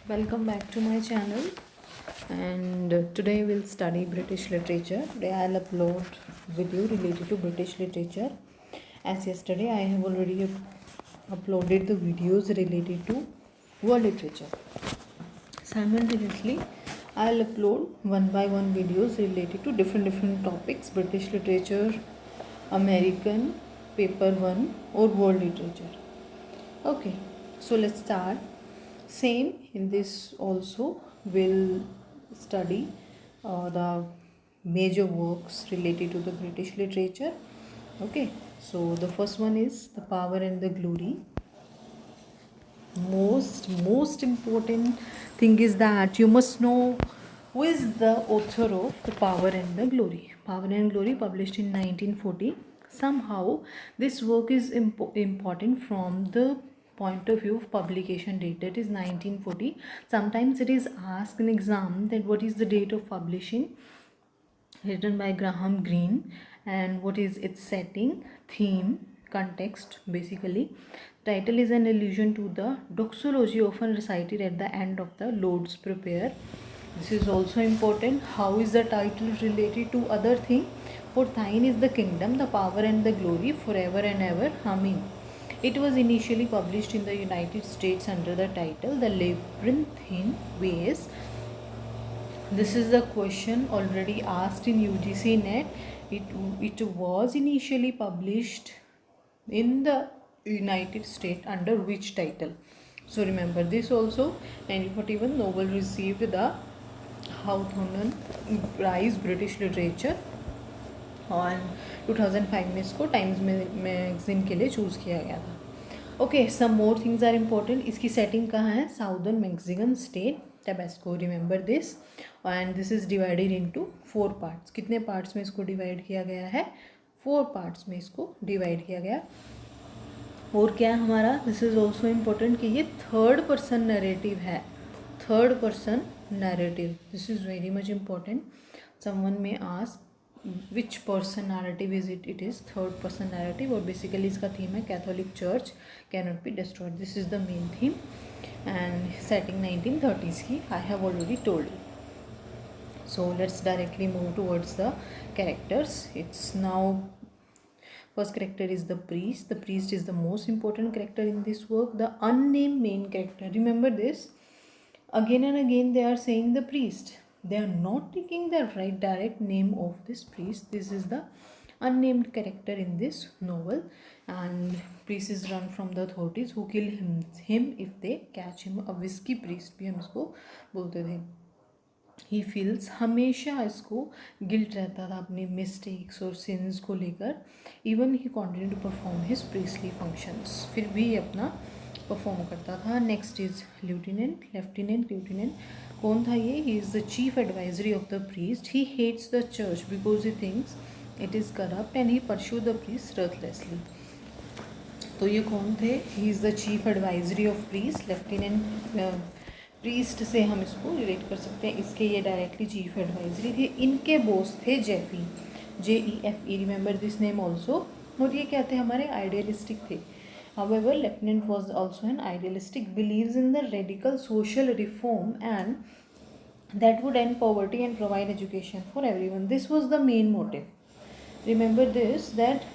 Welcome back to my channel, and today we'll study British literature. Today I'll upload video related to British literature. As yesterday I have already uploaded the videos related to world literature. Simultaneously I'll upload one by one videos related to different topics: British literature, American, paper 1 or world literature. Okay, so let's start. Same in this also we'll study the major works related to the British literature. Okay, so the first one is The Power and the Glory. Most important thing is that you must know who is the author of The Power and the Glory. Power and Glory, published in 1940. Somehow this work is important from the point of view of publication date, that is 1940. Sometimes it is asked in exam that what is the date of publishing, written by Graham Greene, and what is its setting, theme, context. Basically, title is an allusion to the doxology often recited at the end of the Lord's Prayer. This is also important. How is the title related to other thing? For thine is the kingdom, the power and the glory, forever and ever. Amen. It was initially published in the United States under the title The Labyrinthine Ways. This is the question already asked in UGC net. It was initially published in the United States under which title? So remember this also. 1941 Nobel received the Hawthorne Prize British Literature और 2005 में इसको times magazine के लिए choose किया गया था. Okay, some more things are important. इसकी setting कहाँ है? Southern Mexican state Tabasco. Remember this. And this is divided into 4 parts. कितने पार्ट्स में इसको डिवाइड किया गया है? 4 पार्ट्स में इसको डिवाइड किया गया. और क्या है हमारा? दिस इज़ ऑल्सो इम्पोर्टेंट कि ये थर्ड पर्सन नरेटिव है. Third person narrative, this is very much important. Someone में ask which person narrative is it? It is third person narrative. और basically इसका theme है Catholic Church cannot be destroyed. This is the main theme. And setting 1930s की I have already told you. So let's directly move towards the characters. It's now first character is the priest. The priest is the most important character in this work. The unnamed main character. Remember this. Again and again they are saying the priest. They are not taking the right direct name of this priest. This is the unnamed character in this novel, and priest is run from the authorities who kill him if they catch him. A whiskey priest भी हम इसको बोलते थे. He feels, हमेशा इसको guilt रहता था अपनी मिस्टेक्स और सिंस को लेकर. Even he continue to perform his priestly functions. फिर भी अपना परफॉर्म करता था. Next is lieutenant. कौन था ये? He is the chief advisory of the priest. He hates the church because he thinks it is corrupt and he pursue the priest ruthlessly. तो ये कौन थे? He is the chief advisory of priest. Lieutenant priest से हम इसको relate कर सकते हैं. इसके ये डायरेक्टली चीफ एडवाइजरी थे. इनके बॉस थे Jeffy, JEFE. Remember this name also. और ये क्या थे? हमारे आइडियलिस्टिक थे. However, Lieutenant was also an idealistic, believes in the radical social reform and that would end poverty and provide education for everyone. This was the main motive. Remember this, that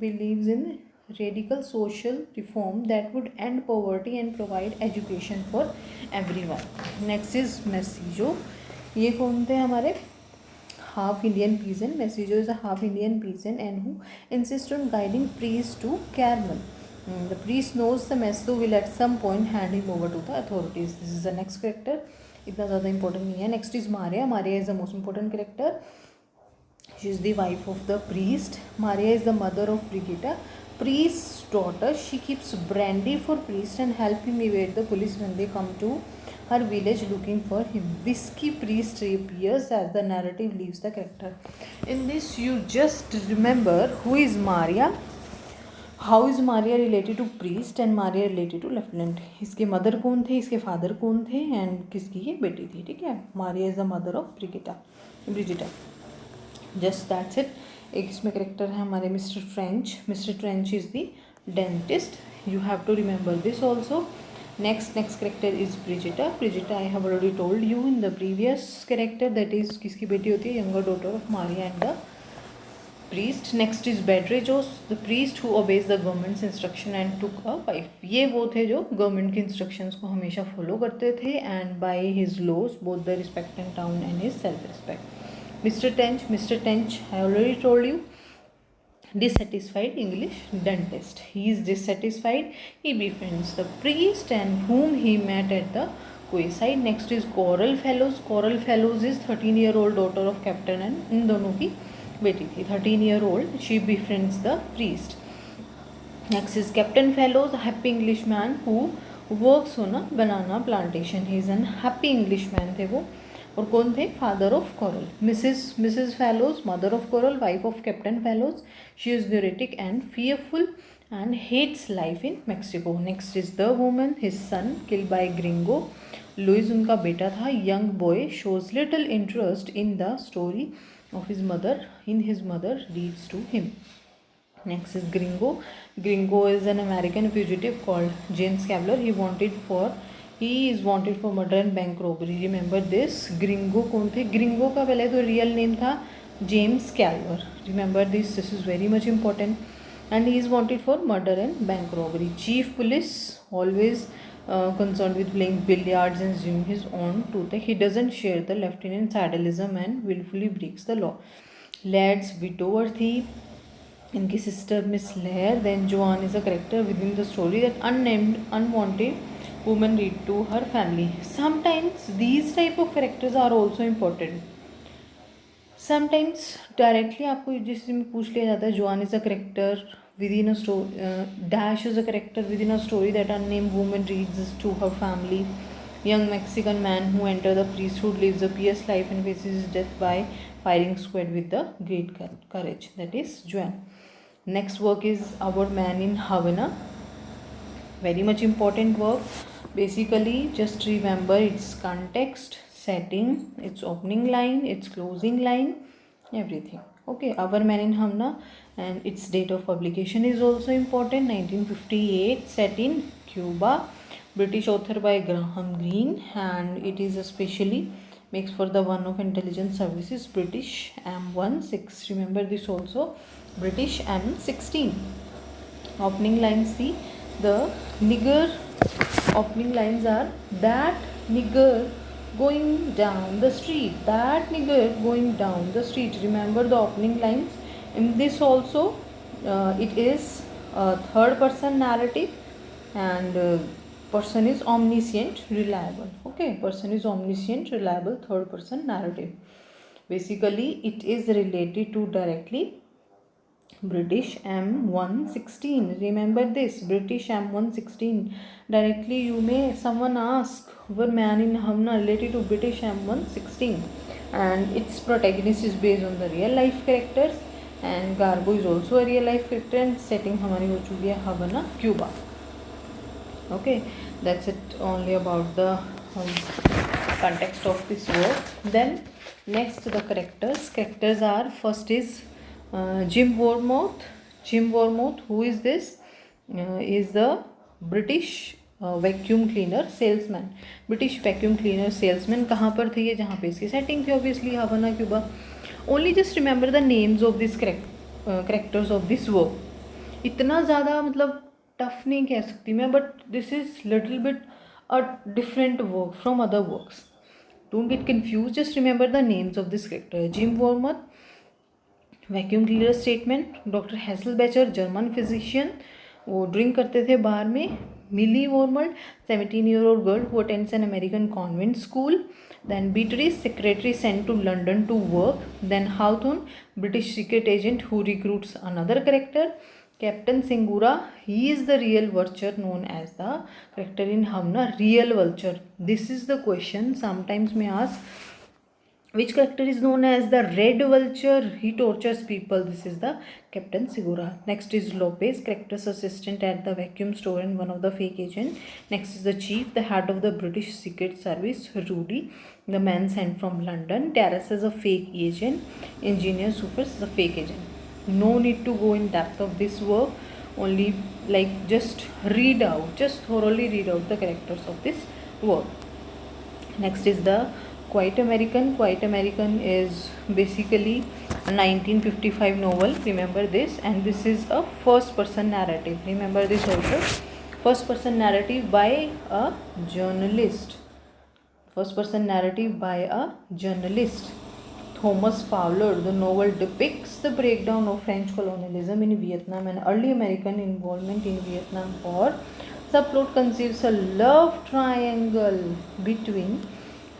believes in radical social reform that would end poverty and provide education for everyone. Next is Messijo. ये कौन थे हमारे? Half Indian peasant. Messijo is a half Indian peasant and who insists on guiding priest to Carmel. The priest knows the Messo will at some point hand him over to the authorities. This is the next character. इतना ज़्यादा important नहीं है. Next is Maria. Maria is the most important character. She is the wife of the priest. Maria is the mother of Brigitta, priest's daughter. She keeps brandy for priest and help him evade the police when they come to her village looking for him. Whiskey priest reappears as the narrative leaves the character. In this you just remember who is Maria, how is Maria related to priest and Maria related to lieutenant. इसके mother कौन थे, इसके father कौन थे and किसकी ये बेटी थी. ठीक है. Maria is the mother of Brigitta. Just that's it. एक इसमें करेक्टर है हमारे mister French. Mister French is the dentist. You have to remember this also. Next character is Brigitta. Brigitta, I have already told you in the previous character, that is किसकी बेटी होती है, younger daughter of Maria and the priest. Next is Bedrejos, the priest who obeys the government's instruction and took a wife. ये वो थे जो government की instructions को हमेशा फॉलो करते थे, and by his laws both the respect in town and his self respect. Mr. Tench, I already told you, dissatisfied English dentist. He is dissatisfied. He befriends the priest and whom he met at the quayside. Next is Coral Fellows. Coral Fellows is 13-year-old daughter of captain and इन दोनों की बेटी थी. 13-year-old, she befriends the priest. Next is Captain Fellows, a happy Englishman who works on a banana plantation. He is an happy Englishman थे वो. और कौन थे? Father of Coral. Mrs Fellows, mother of Coral, wife of captain Fellows. She is neurotic and fearful and hates life in Mexico. Next is the woman, his son killed by gringo. Luis उनका बेटा था. Young boy shows little interest in the story of his mother. In his mother reads to him. Next is Gringo. Gringo is an American fugitive called James Cavler. He is wanted for murder and bank robbery. Remember this. Gringo कौन थे? Gringo का पहले तो real name था James Calver. Remember this. This is very much important. And he is wanted for murder and bank robbery. Chief police, always concerned with playing billiards and zooming his own toothache. He doesn't share the lieutenant's sadism and willfully breaks the law. Lads, Widoworthy, इनकी sister miss Layer. Then Joan is a character within the story that unnamed unwanted woman read to her family. Sometimes these type of characters are also important. Sometimes directly आपको जिसमें पूछ लिया जाता है Joan is a character within a story, dash is a character within a story that unnamed woman reads to her family. Young Mexican man who entered the priesthood lives a pious life and faces his death by firing squad with the great courage. That is Juan. Next work is Our Man in Havana. Very much important work. Basically, just remember its context, setting, its opening line, its closing line, everything. Okay, Our Man in Havana, and its date of publication is also important. 1958, set in Cuba. British author by Graham Greene, and it is especially makes for the one of intelligence services British M16. Remember this also, British M16. Opening lines, see the nigger. Opening lines are that nigger going down the street, that nigger going down the street. Remember the opening lines. In this also it is a third person narrative, and person is omniscient, reliable. Okay, person is omniscient, reliable, third person narrative. Basically it is related to directly British M16. Remember this, British M16. Directly you may someone ask, Our Man in Havana related to British M16, and its protagonist is based on the real life characters, and Garbo is also a real life character, and setting हमारी हो चुकी है Havana, Cuba. Okay, that's it only about the context of this work. Then next the characters are, first is Jim Wormouth. Who is this? Is the British vacuum cleaner salesman. British vacuum cleaner salesman कहाँ पर थे ये? जहाँ पे इसकी setting थी obviously Havana, Cuba. Only just remember the names of this characters of this work. इतना ज़्यादा मतलब टफ नहीं कह सकती मैं, but this is little bit a different work from other works. Don't get confuse, just remember the names of this character. Jim Wormold, vacuum cleaner statement. Doctor hassle बैचर, German physician, वो drink करते थे बार में. मिली वॉर्मल्ड, 17-year-old girl who attends an American convent school. Then Beatrice, secretary sent to London to work. Then Hawthorne, British secret agent who recruits another character. Captain Singura, he is the real vulture known as the character in Havana, real vulture. This is the question sometimes may ask, which character is known as the red vulture? He tortures people. This is the Captain Segura. Next is Lopez, character's assistant at the vacuum store and one of the fake agent. Next is the chief, the head of the British Secret Service, Rudy, the man sent from London. Terrace is a fake agent. Engineer Supers is a fake agent. No need to go in depth of this work. only like just read out, just thoroughly read out the characters of this work. Next is the Quite American. Quite American is basically a 1955 novel, remember this, and this is a first person narrative, remember this also. First person narrative by a journalist. First person narrative by a journalist, Thomas Fowler. The novel depicts the breakdown of French colonialism in Vietnam and early American involvement in Vietnam War. Subplot conceives a love triangle between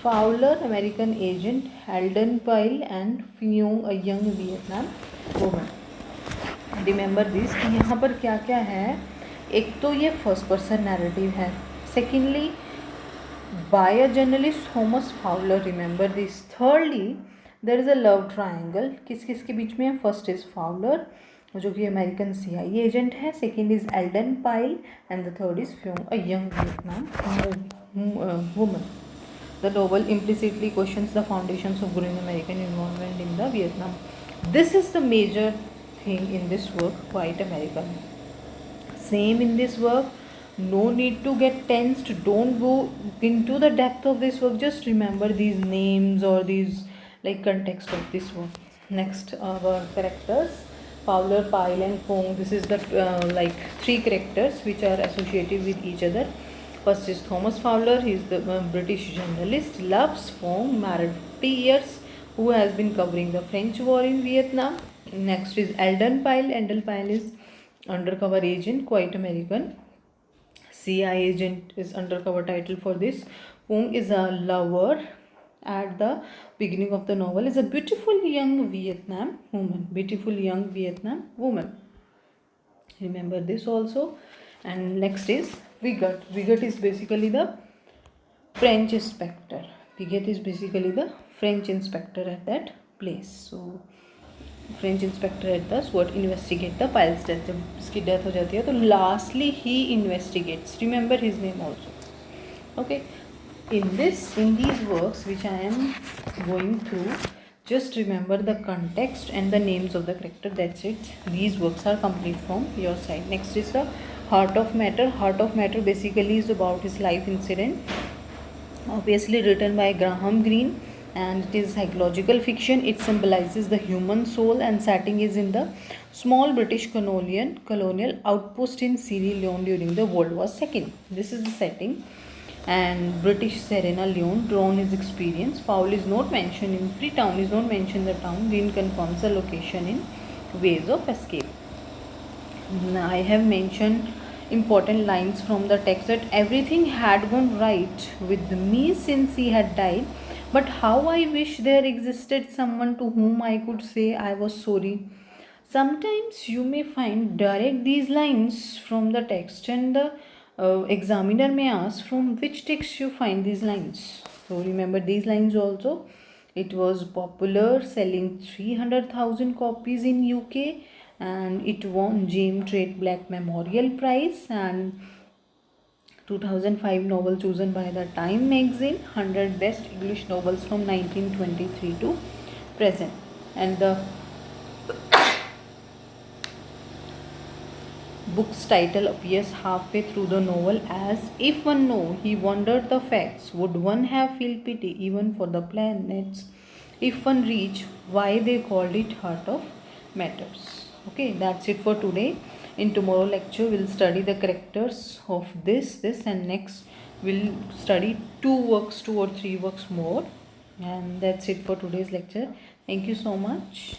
Fowler, American agent, Alden Pyle, and Phuong, a young Vietnam woman. Remember this कि यहाँ पर क्या क्या है. एक तो ये first person narrative है. Secondly by a journalist Thomas Fowler, remember this. Thirdly there is a love triangle. किस किस के बीच में है? फर्स्ट इज़ फाउलर जो कि अमेरिकन CIA एजेंट है. Second is Alden Pyle and the third is Phuong, a young Vietnam woman. The novel implicitly questions the foundations of growing American involvement in the Vietnam. This is the major thing in this work, Quite American. Same in this work. No need to get tensed. Don't go into the depth of this work. Just remember these names or these like context of this work. Next, our characters. Fowler, Pyle, and Phuong. This is the like three characters which are associated with each other. First is Thomas Fowler. He is the British journalist. Loves Phuong, married 50 years, who has been covering the French war in Vietnam. Next is Alden Pyle. Alden Pyle is undercover agent, Quite American. CIA agent is undercover title for this. Phuong is a lover. At the beginning of the novel is a beautiful young Vietnam woman. Beautiful young Vietnam woman. Remember this also. And next is Vigot. Vigot is basically the French inspector. Vigot is basically the French inspector at that place. So French inspector at the SWAT investigate the Pyle's death. जब इसकी death हो जाती है तो lastly he investigates. Remember his name also. Okay. In these works which I am going through, just remember the context and the names of the character. That's it. These works are complete from your side. Next is the Heart of Matter. Heart of Matter basically is about his life incident, obviously written by Graham Greene, and it is psychological fiction. It symbolizes the human soul, and setting is in the small British colonial outpost in Sierra Leone during the World War II. This is the setting, and British Sierra Leone drawn his experience. Fowl is not mentioned in Freetown, is not mentioned the town. Greene confirms the location in Ways of Escape. I have mentioned important lines from the text that everything had gone right with me since he had died, but how I wish there existed someone to whom I could say I was sorry. Sometimes you may find direct these lines from the text, and the examiner may ask from which text you find these lines. So remember these lines also. It was popular, selling 300,000 copies in UK, and it won James Trade Black Memorial Prize and 2005 novel chosen by the Time magazine, 100 best English novels from 1923 to present. And the book's title appears halfway through the novel as if one know he wondered the facts. Would one have feel pity even for the planets if one reach why they called it Heart of Matters. Okay, that's it for today. In tomorrow lecture we'll study the characters of this and next we'll study 2 or 3 works more, and that's it for today's lecture. Thank you so much.